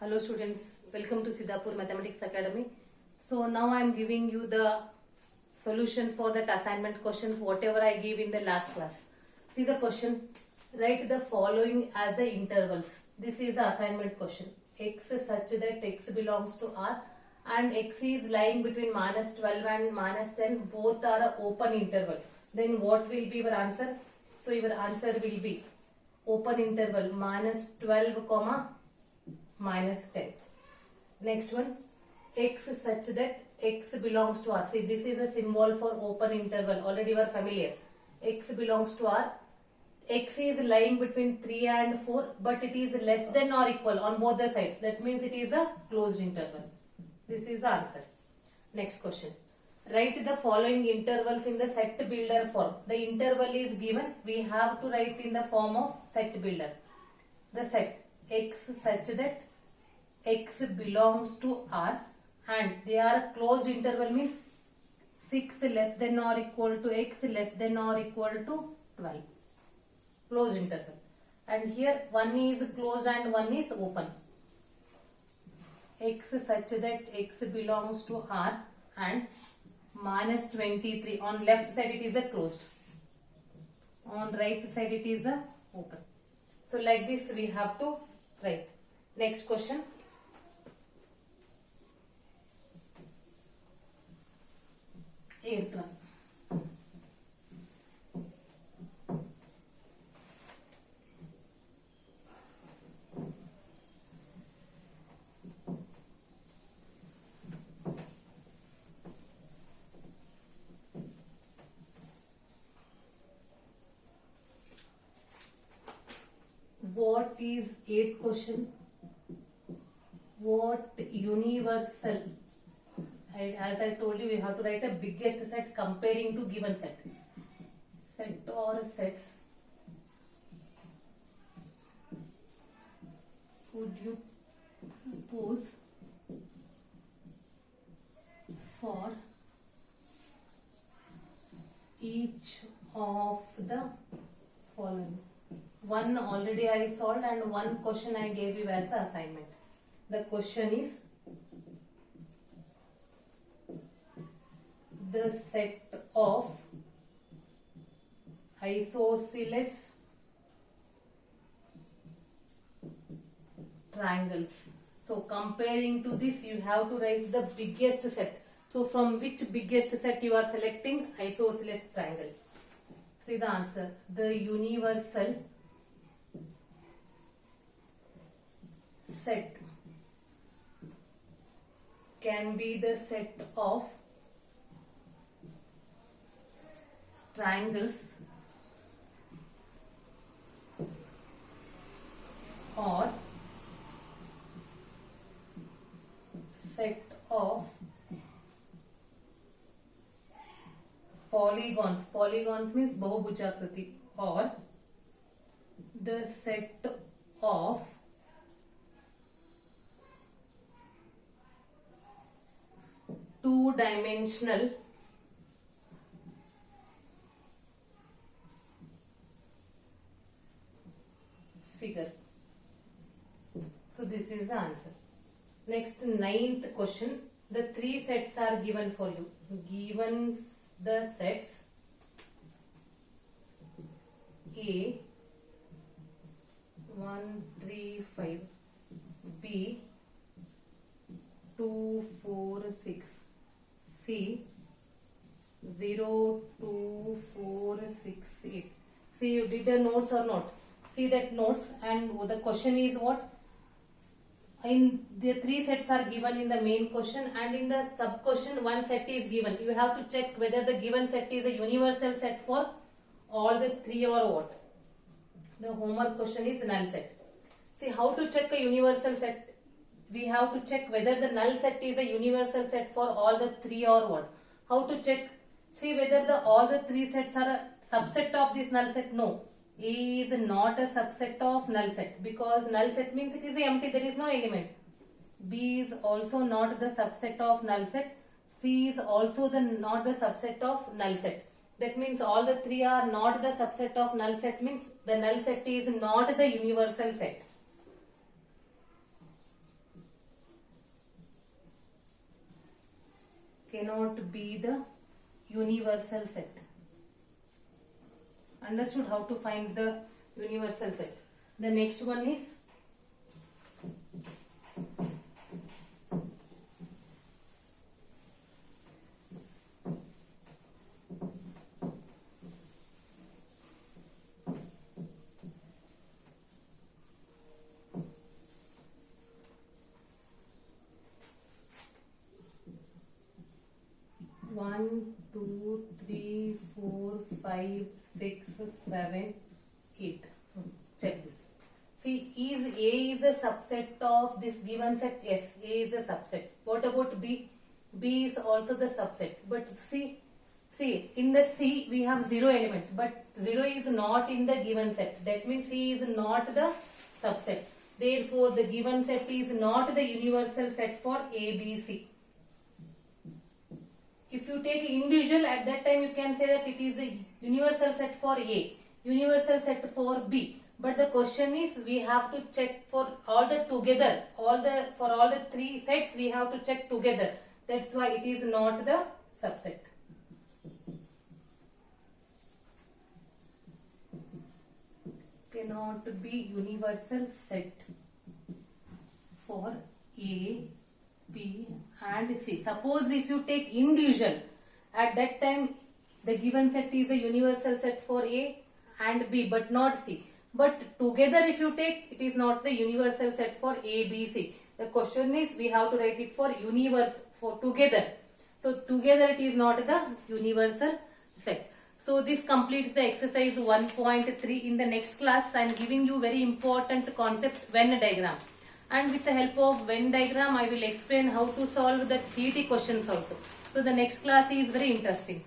Hello students, welcome to Siddhapur Mathematics Academy. So now I am giving you the solution for that assignment questions whatever I gave in the last class. See the question, write the following as the intervals. This is the assignment question. X such that x belongs to R and x is lying between -12 and -10, both are a open interval. Then what will be your answer? So your answer will be open interval -12 comma -10. Next one, x such that x belongs to R. See, this is a symbol for open interval. Already you are familiar. X belongs to R. X is lying between 3 and 4, but it is less than or equal on both the sides. That means it is a closed interval. This is the answer. Next question. Write the following intervals in the set builder form. The interval is given. We have to write in the form of set builder. The set x such that x belongs to R and they are a closed interval means 6 less than or equal to x less than or equal to 12. Closed interval. And here one is closed and one is open. X such that x belongs to R and -23. On left side it is a closed. On right side it is a open. So like this we have to write. Next question. Eighth one. What is eighth question? What universal? As I told you, we have to write a biggest set comparing to given set. Set or sets. Would you propose for each of the following? One already I solved and one question I gave you as the assignment. The question is the set of isosceles triangles. So comparing to this you have to write the biggest set. So from which biggest set you are selecting? Isosceles triangle. See the answer. The universal set can be the set of triangles or set of polygons. Polygons means bahubhujakriti, or the set of two-dimensional figure. So this is the answer. Next, ninth question. The three sets are given for you. Given the sets A 1, 3, 5, B 2, 4, 6, C 0, 2, 4, 6, 8. See, you did the notes or not? See that notes, and the question is what? In the three sets are given in the main question, and in the sub question one set is given. You have to check whether the given set is a universal set for all the three or what. The homework question is null set. See how to check a universal set. We have to check whether the null set is a universal set for all the three or what. How to check? See whether all the three sets are a subset of this null set. No. A is not a subset of null set because null set means it is empty, there is no element. B is also not the subset of null set. C is also not the subset of null set. That means all the three are not the subset of null set, means the null set is not the universal set. cannot be the universal set. Understood how to find the universal set. The next one is one, two, three, 4, 5, 6, 7, 8. Check this. See, is A is a subset of this given set? Yes, A is a subset. What about B? B is also the subset. But see, in the C we have 0 element, but 0 is not in the given set. That means C is not the subset. Therefore, the given set is not the universal set for A, B, C. If you take individual, at that time you can say that it is a universal set for A, universal set for B. But the question is, we have to check for all the together, for all the 3 sets we have to check together. That's why it is not the subset. Cannot be universal set for A, B and C. Suppose if you take individual, at that time the given set is a universal set for A and B but not C. But together if you take, it is not the universal set for A, B, C. The question is, we have to write it for universe, for together. So together it is not the universal set. So this completes the exercise 1.3. In the next class, I am giving you very important concept, Venn diagram. And with the help of Venn diagram, I will explain how to solve the CET questions also. So the next class is very interesting.